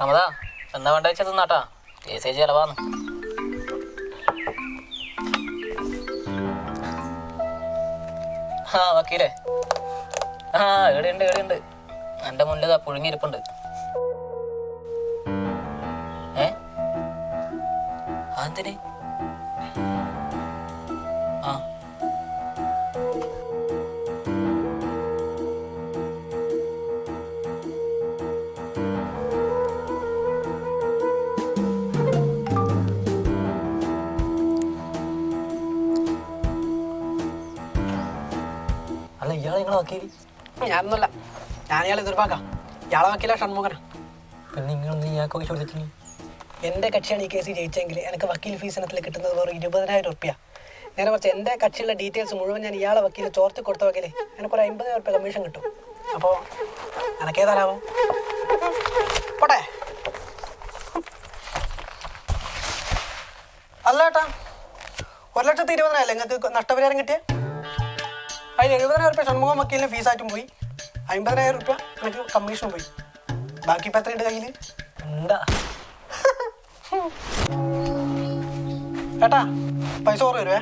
അമതാ എന്നാ വേണ്ട വെച്ചാൽ തിന്നാട്ടാ കേസേജ് ചിലവാന്ന്. ആ വക്കീലേ, ആ എവിടെയുണ്ട് എൻ്റെ മുന്നിൽ പുഴുങ്ങിയിരിപ്പുണ്ട്. എന്തിന്? ആ അല്ല ഇയാളെ നിങ്ങളെ വക്കീൽ? ഞാനൊന്നുമല്ല, ഞാൻ ഇയാളെ എതിർപ്പാക്കാം. ഇയാളെ വക്കീല ഷൺമുഖനാ. പിന്നെ നിങ്ങളൊന്ന് ഇയാൾക്ക് പൈസ കൊടുത്തിട്ടില്ല? എൻ്റെ കക്ഷിയാണ് ഈ കേസ് ജയിച്ചെങ്കിൽ എനിക്ക് വക്കീൽ ഫീസ് ഇനത്തിൽ കിട്ടുന്നത് വെറും 20,000 റുപ്യ. നേരെ കുറച്ച് എൻ്റെ കക്ഷിയുള്ള ഡീറ്റെയിൽസ് മുഴുവൻ ഞാൻ ഇയാളെ വക്കീൽ ചോർത്തി കൊടുത്ത വക്കീലേ എനിക്കൊരു 50,000 റുപ്യ കമ്മീഷൻ കിട്ടും. അപ്പോൾ എനക്കേതാലാവും? പോട്ടെ. അല്ല ഏട്ടാ, 1,20,000 നിങ്ങൾക്ക് നഷ്ടപരിഹാരം കിട്ടിയ അതിൽ 70,000 റുപ്യ ഷൺമുഖം വക്കീലിന് ഫീസായിട്ടും പോയി, 50,000 റുപ്യ എനിക്ക് കമ്മീഷനും പോയി. ബാക്കി ഇപ്പം എത്രയുണ്ട് കയ്യിൽ? എന്താ ഏട്ടാ പൈസ കുറവ് വരുവേ.